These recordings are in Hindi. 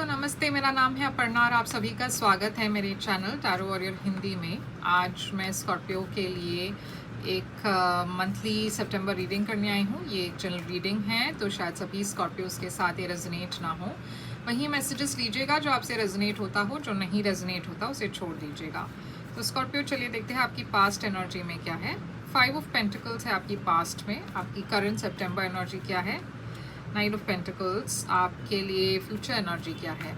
नमस्ते, मेरा नाम है अपर्णा और आप सभी का स्वागत है मेरे चैनल टैरो वॉरियर हिंदी में। आज मैं स्कॉर्पियो के लिए एक मंथली सितंबर रीडिंग करने आई हूँ। ये एक जनरल रीडिंग है, तो शायद सभी स्कॉर्पियोज के साथ ये रेजोनेट ना हो। वहीं मैसेजेस लीजिएगा जो आपसे रेजोनेट होता हो, जो नहीं रेजोनेट होता उसे छोड़ दीजिएगा। तो स्कॉर्पियो, चलिए देखते हैं आपकी पास्ट एनर्जी में क्या है। 5 ऑफ पेंटिकल्स है आपकी पास्ट में। आपकी करंट सितंबर एनर्जी क्या है। 9 ऑफ पेंटिकल्स आपके लिए फ्यूचर एनर्जी क्या है।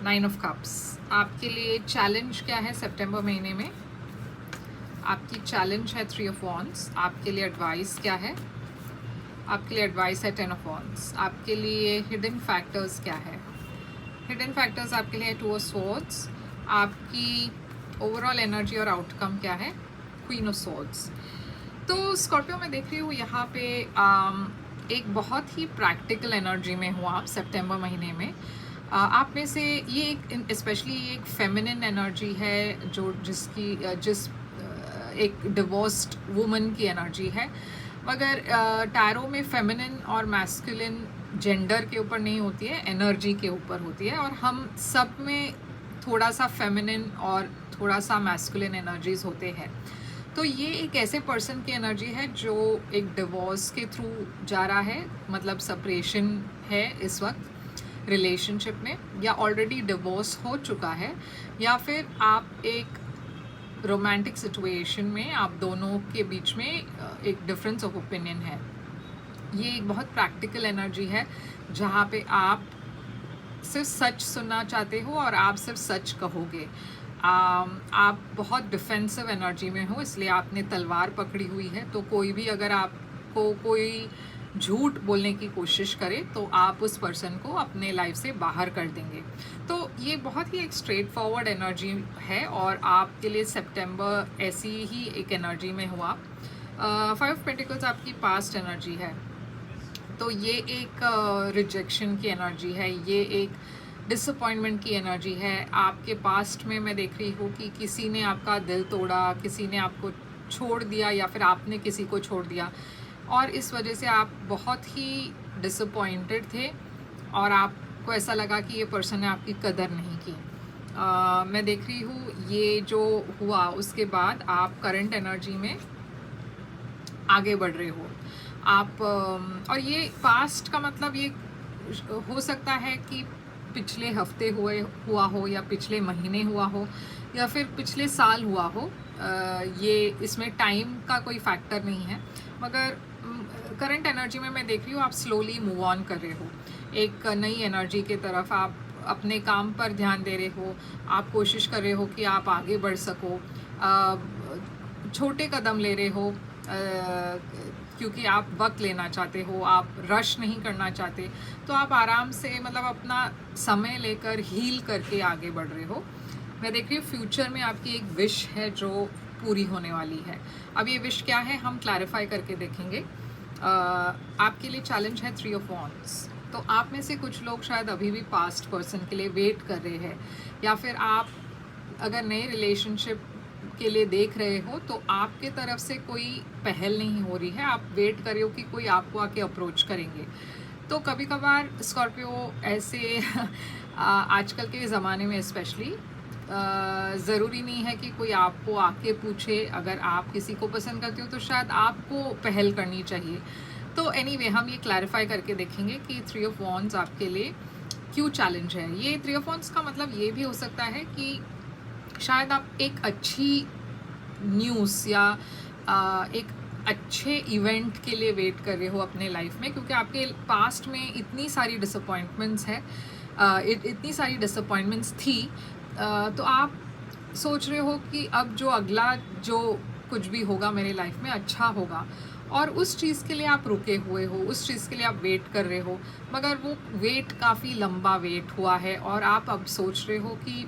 9 ऑफ कप्स आपके लिए चैलेंज क्या है सितंबर महीने में। आपकी चैलेंज है 3 ऑफ वॉन्ड्स। आपके लिए एडवाइस क्या है। आपके लिए एडवाइस है 10 ऑफ वॉन्ड्स। आपके लिए हिडन फैक्टर्स क्या है। हिडन फैक्टर्स आपके लिए 2 ऑफ स्वॉर्ड्स। आपकी ओवरऑल एनर्जी और आउटकम क्या है। Queen of swords. तो स्कॉर्पियो में देख रही हूँ यहाँ पे एक बहुत ही प्रैक्टिकल एनर्जी में हूँ आप सितंबर महीने में। आप में से ये एक स्पेशली एक फेमिनिन एनर्जी है जो जिस एक डिवोर्स्ड वुमन की एनर्जी है। मगर टैरो में फेमिनिन और मैस्कुलिन जेंडर के ऊपर नहीं होती है, एनर्जी के ऊपर होती है। और हम सब में थोड़ा सा फेमिनिन और थोड़ा सा मैस्कुलिन एनर्जीज होते हैं। तो ये एक ऐसे पर्सन की एनर्जी है जो एक डिवोर्स के थ्रू जा रहा है, मतलब सेपरेशन है इस वक्त रिलेशनशिप में, या ऑलरेडी डिवोर्स हो चुका है, या फिर आप एक रोमांटिक सिचुएशन में आप दोनों के बीच में एक डिफरेंस ऑफ ओपिनियन है। ये एक बहुत प्रैक्टिकल एनर्जी है जहाँ पे आप सिर्फ सच सुनना चाहते हो और आप सिर्फ सच कहोगे। आप बहुत डिफेंसिव एनर्जी में हो, इसलिए आपने तलवार पकड़ी हुई है। तो कोई भी अगर आपको कोई झूठ बोलने की कोशिश करे तो आप उस पर्सन को अपने लाइफ से बाहर कर देंगे। तो ये बहुत ही एक स्ट्रेट फॉरवर्ड एनर्जी है और आपके लिए सितंबर ऐसी ही एक एनर्जी में हुआ। 5 ऑफ पेंटिकल्स आपकी पास्ट एनर्जी है। तो ये एक रिजेक्शन की एनर्जी है, ये एक डिसअपॉइंटमेंट की एनर्जी है। आपके पास्ट में मैं देख रही हूँ कि किसी ने आपका दिल तोड़ा, किसी ने आपको छोड़ दिया या फिर आपने किसी को छोड़ दिया, और इस वजह से आप बहुत ही डिसअपॉइंटेड थे और आपको ऐसा लगा कि ये पर्सन ने आपकी कदर नहीं की। मैं देख रही हूँ ये जो हुआ उसके बाद आप करंट एनर्जी में आगे बढ़ रहे हो आप। और ये पास्ट का मतलब ये हो सकता है कि पिछले हफ्ते हुआ हो, या पिछले महीने हुआ हो, या फिर पिछले साल हुआ हो। ये इसमें टाइम का कोई फैक्टर नहीं है। मगर करंट एनर्जी में मैं देख रही हूँ आप स्लोली मूव ऑन कर रहे हो एक नई एनर्जी के तरफ। आप अपने काम पर ध्यान दे रहे हो, आप कोशिश कर रहे हो कि आप आगे बढ़ सको। छोटे कदम ले रहे हो क्योंकि आप वक्त लेना चाहते हो, आप रश नहीं करना चाहते। तो आप आराम से मतलब अपना समय लेकर हील करके आगे बढ़ रहे हो। मैं देख रही हूँ फ्यूचर में आपकी एक विश है जो पूरी होने वाली है। अब ये विश क्या है हम क्लैरिफाई करके देखेंगे। आपके लिए चैलेंज है 3 ऑफ वॉन्ड्स। तो आप में से कुछ लोग शायद अभी भी पास्ट पर्सन के लिए वेट कर रहे हैं, या फिर आप अगर नए रिलेशनशिप के लिए देख रहे हो तो आपके तरफ से कोई पहल नहीं हो रही है। आप वेट कर रहे हो कि कोई आपको आके अप्रोच करेंगे। तो कभी कभार स्कॉर्पियो ऐसे आजकल के ज़माने में स्पेशली ज़रूरी नहीं है कि कोई आपको आके पूछे। अगर आप किसी को पसंद करते हो तो शायद आपको पहल करनी चाहिए। तो एनीवे हम ये क्लैरिफाई करके देखेंगे कि 3 ऑफ वॉन्ड्स आपके लिए क्यों चैलेंज है। ये 3 ऑफ वॉन्ड्स का मतलब ये भी हो सकता है कि शायद आप एक अच्छी न्यूज़ या एक अच्छे इवेंट के लिए वेट कर रहे हो अपने लाइफ में, क्योंकि आपके पास्ट में इतनी सारी डिसअपॉइंटमेंट्स है, इतनी सारी डिसअपॉइंटमेंट्स थी। तो आप सोच रहे हो कि अब जो अगला जो कुछ भी होगा मेरे लाइफ में अच्छा होगा, और उस चीज़ के लिए आप रुके हुए हो, उस चीज़ के लिए आप वेट कर रहे हो। मगर वो वेट काफ़ी लंबा वेट हुआ है और आप अब सोच रहे हो कि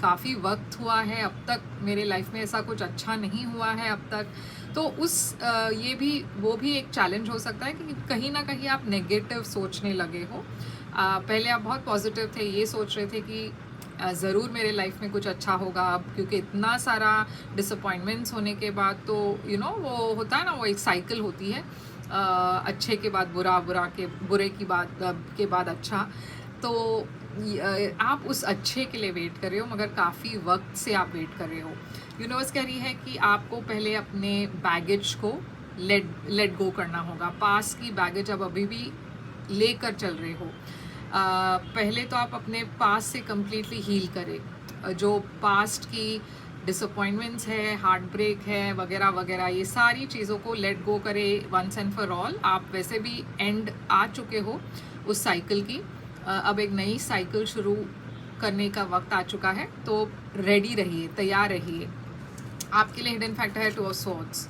काफ़ी वक्त हुआ है, अब तक मेरे लाइफ में ऐसा कुछ अच्छा नहीं हुआ है अब तक। तो ये भी वो भी एक चैलेंज हो सकता है कि कहीं ना कहीं आप नेगेटिव सोचने लगे हो। पहले आप बहुत पॉजिटिव थे, ये सोच रहे थे कि ज़रूर मेरे लाइफ में कुछ अच्छा होगा अब, क्योंकि इतना सारा डिसअपॉइंटमेंट्स होने के बाद तो वो होता है ना, वो एक साइकिल होती है, अच्छे के बाद बुरा, बुरे की बात के बाद अच्छा। तो आप उस अच्छे के लिए वेट कर रहे हो, मगर काफ़ी वक्त से आप वेट कर रहे हो। यूनिवर्स कह रही है कि आपको पहले अपने बैगेज को लेट गो करना होगा। पास की बैगेज आप अभी भी लेकर चल रहे हो। पहले तो आप अपने पास से कम्प्लीटली हील करें। जो पास्ट की डिसअपॉइंटमेंट्स है, हार्ट ब्रेक है, वगैरह वगैरह, ये सारी चीज़ों को लेट गो करें वंस एंड फॉर ऑल। आप वैसे भी एंड आ चुके हो उस साइकिल की। अब एक नई साइकिल शुरू करने का वक्त आ चुका है, तो रेडी रहिए, तैयार रहिए। आपके लिए हिडन फैक्टर है 2 ऑफ स्वॉर्ड्स।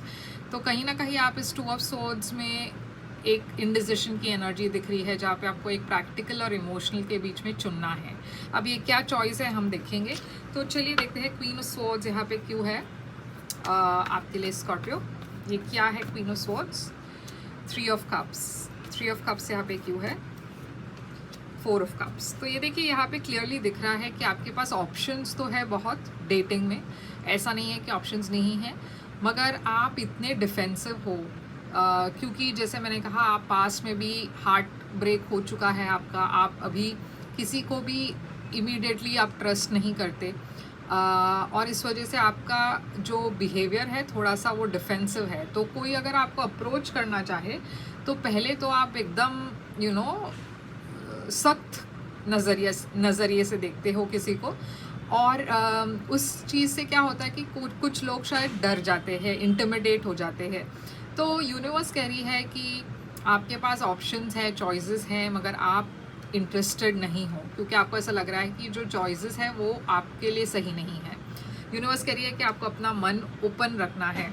तो कहीं ना कहीं आप इस 2 ऑफ स्वॉर्ड्स में एक इंडिसिशन की एनर्जी दिख रही है, जहाँ पे आपको एक प्रैक्टिकल और इमोशनल के बीच में चुनना है। अब ये क्या चॉइस है हम देखेंगे। तो चलिए देखते हैं क्वीन ऑफ स्वॉर्ड्स यहाँ पे क्यों है आपके लिए स्कॉर्पियो। ये क्या है queen of swords? 3 of cups. 3 of cups यहाँ पे क्यों है 4 ऑफ कप्स। तो ये देखिए यहाँ पे क्लियरली दिख रहा है कि आपके पास ऑप्शंस तो है बहुत डेटिंग में, ऐसा नहीं है कि ऑप्शंस नहीं है, मगर आप इतने डिफेंसिव हो। क्योंकि जैसे मैंने कहा, आप पास में भी हार्ट ब्रेक हो चुका है आपका। आप अभी किसी को भी इमीडिएटली आप ट्रस्ट नहीं करते, और इस वजह से आपका जो बिहेवियर है थोड़ा सा वो डिफेंसिव है। तो कोई अगर आपको अप्रोच करना चाहे तो पहले तो आप एकदम सख्त नज़रिए से देखते हो किसी को, और उस चीज़ से क्या होता है कि कुछ लोग शायद डर जाते हैं, इंटिमिडेट हो जाते हैं। तो यूनिवर्स कह रही है कि आपके पास ऑप्शंस है, चॉइसेस हैं, मगर आप इंटरेस्टेड नहीं हो, क्योंकि आपको ऐसा लग रहा है कि जो चॉइसेस है वो आपके लिए सही नहीं है। यूनिवर्स कह रही है कि आपको अपना मन ओपन रखना है।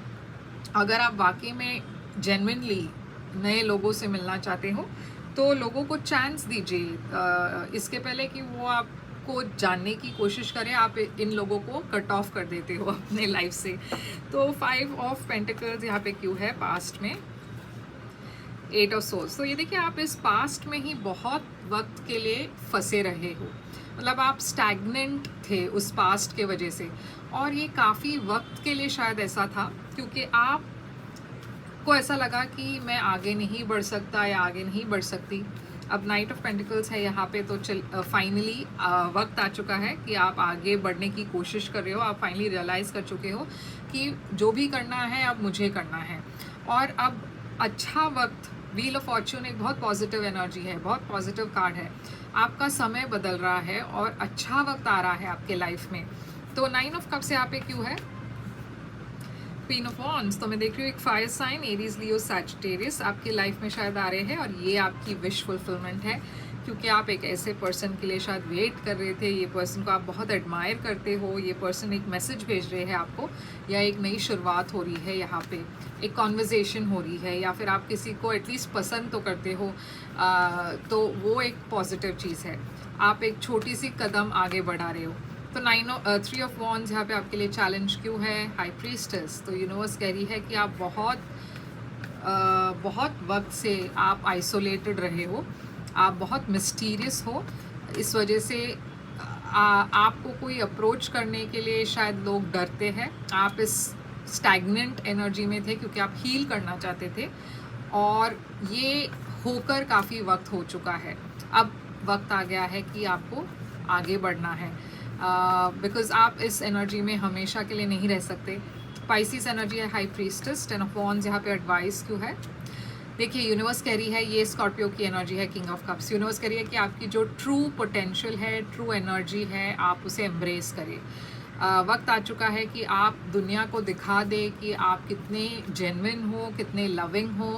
अगर आप वाकई में जेन्युइनली नए लोगों से मिलना चाहते हो तो लोगों को चांस दीजिए। इसके पहले कि वो आपको जानने की कोशिश करें, आप इन लोगों को कट ऑफ कर देते हो अपने लाइफ से। तो 5 ऑफ पेंटिकल्स यहाँ पे क्यों है पास्ट में 8 ऑफ सोल्स। तो ये देखिए आप इस पास्ट में ही बहुत वक्त के लिए फंसे रहे हो, मतलब आप स्टैग्नेंट थे उस पास्ट के वजह से, और ये काफ़ी वक्त के लिए शायद ऐसा था, क्योंकि आप को ऐसा लगा कि मैं आगे नहीं बढ़ सकता या आगे नहीं बढ़ सकती। अब नाइट ऑफ पेंटिकल्स है यहाँ पे, तो फाइनली वक्त आ चुका है कि आप आगे बढ़ने की कोशिश कर रहे हो। आप फाइनली रियलाइज़ कर चुके हो कि जो भी करना है अब मुझे करना है, और अब अच्छा वक्त। व्हील ऑफ फॉर्च्यून एक बहुत पॉजिटिव एनर्जी है, बहुत पॉजिटिव कार्ड है। आपका समय बदल रहा है और अच्छा वक्त आ रहा है आपके लाइफ में। तो 9 ऑफ कप्स यहाँ पे क्यों है क्वीन ऑफ वॉन्ड्स। तो मैं देख रही हूँ एक फायर साइन एरीज, लियो, सैजिटेरियस आपकी लाइफ में शायद आ रहे हैं, और ये आपकी विश फुलफिलमेंट है, क्योंकि आप एक ऐसे पर्सन के लिए शायद वेट कर रहे थे। ये पर्सन को आप बहुत एडमायर करते हो। ये पर्सन एक मैसेज भेज रहे हैं आपको, या एक नई शुरुआत हो रही है यहाँ पे, एक कॉन्वर्जेशन हो रही है, या फिर आप किसी को एटलीस्ट पसंद तो करते हो। तो वो एक पॉजिटिव चीज़ है। आप एक छोटी सी कदम आगे बढ़ा रहे हो। तो 3 ऑफ वॉन्ड्स यहाँ पे आपके लिए चैलेंज क्यों है हाई प्रीस्टेस। तो यूनिवर्स कह रही है कि आप बहुत वक्त से आप आइसोलेटेड रहे हो, आप बहुत मिस्टीरियस हो। इस वजह से आपको कोई अप्रोच करने के लिए शायद लोग डरते हैं। आप इस स्टैग्नेंट एनर्जी में थे क्योंकि आप हील करना चाहते थे, और ये होकर काफ़ी वक्त हो चुका है। अब वक्त आ गया है कि आपको आगे बढ़ना है, बिकॉज आप इस एनर्जी में हमेशा के लिए नहीं रह सकते। स्पाइसीस एनर्जी है हाई प्रीस्टेस। 10 ऑफ वॉन्ड्स यहाँ पे एडवाइस क्यों है। देखिए यूनिवर्स कह रही है, ये स्कॉर्पियो की एनर्जी है किंग ऑफ कप्स। यूनिवर्स कह रही है कि आपकी जो ट्रू पोटेंशियल है, ट्रू एनर्जी है, आप उसे एम्ब्रेस करें। वक्त आ चुका है कि आप दुनिया को दिखा दें कि आप कितने जेन्युइन हो, कितने लविंग हो।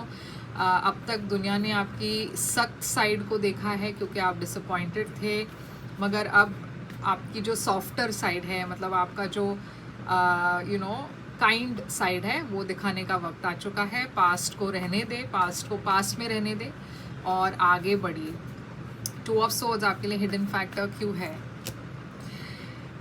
अब तक दुनिया ने आपकी सख्त साइड को देखा है क्योंकि आप डिसअपॉइंटेड थे, मगर अब आपकी जो सॉफ्टर साइड है, मतलब आपका जो काइंड साइड है, वो दिखाने का वक्त आ चुका है। पास्ट को रहने दे, पास्ट को पास्ट में रहने दे और आगे बढ़िए। 2 ऑफ सोर्ड्स आपके लिए हिडन फैक्टर क्यों है।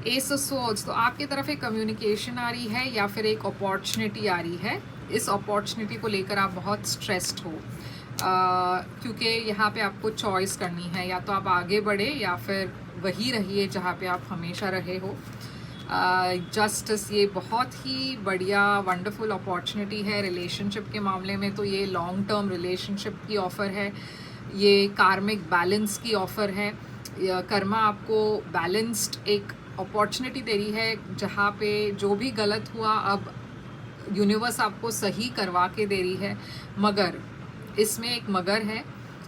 एस ऑफ सोर्ड्स, तो आपकी तरफ एक कम्युनिकेशन आ रही है या फिर एक अपॉर्चुनिटी आ रही है। इस अपॉर्चुनिटी को लेकर आप बहुत स्ट्रेस्ड हो, क्योंकि यहाँ पे आपको चॉइस करनी है, या तो आप आगे बढ़े या फिर वही रहिए जहाँ पे आप हमेशा रहे हो। जस्टिस, ये बहुत ही बढ़िया वंडरफुल अपॉर्चुनिटी है। रिलेशनशिप के मामले में तो ये लॉन्ग टर्म रिलेशनशिप की ऑफ़र है, ये कार्मिक बैलेंस की ऑफ़र है। कर्मा आपको बैलेंस्ड एक अपॉर्चुनिटी दे रही है, जहाँ पे जो भी गलत हुआ अब यूनिवर्स आपको सही करवा के दे रही है। मगर इसमें एक मगर है,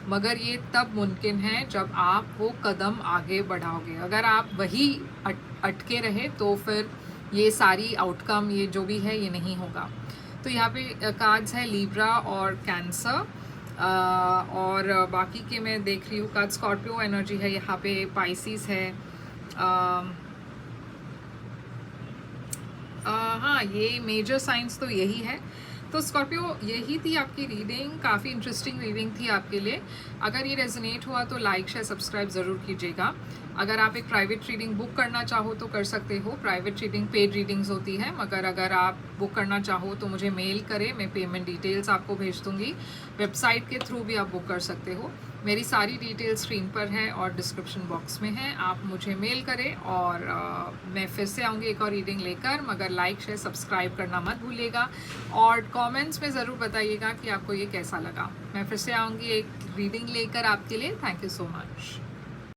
मगर ये तब मुमकिन है जब आप वो कदम आगे बढ़ाओगे। अगर आप वही अटके रहे तो फिर ये सारी आउटकम, ये जो भी है, ये नहीं होगा। तो यहाँ पे कार्ड्स है लिब्रा और कैंसर, और बाकी के मैं देख रही हूँ कार्ड स्कॉर्पियो एनर्जी है, यहाँ पे पाइसिस है। हाँ, ये मेजर साइंस तो यही है। तो स्कॉर्पियो, यही थी आपकी रीडिंग। काफ़ी इंटरेस्टिंग रीडिंग थी आपके लिए। अगर ये रेजोनेट हुआ तो लाइक शेयर सब्सक्राइब ज़रूर कीजिएगा। अगर आप एक प्राइवेट रीडिंग बुक करना चाहो तो कर सकते हो। प्राइवेट रीडिंग पेड रीडिंग्स होती है, मगर अगर आप बुक करना चाहो तो मुझे मेल करें, मैं पेमेंट डिटेल्स आपको भेज दूँगी। वेबसाइट के थ्रू भी आप बुक कर सकते हो। मेरी सारी डिटेल स्क्रीन पर है और डिस्क्रिप्शन बॉक्स में है। आप मुझे मेल करें और मैं फिर से आऊँगी एक और रीडिंग लेकर। मगर लाइक शेयर सब्सक्राइब करना मत भूलिएगा और कमेंट्स में ज़रूर बताइएगा कि आपको ये कैसा लगा। मैं फिर से आऊँगी एक रीडिंग लेकर आपके लिए। Thank you so much.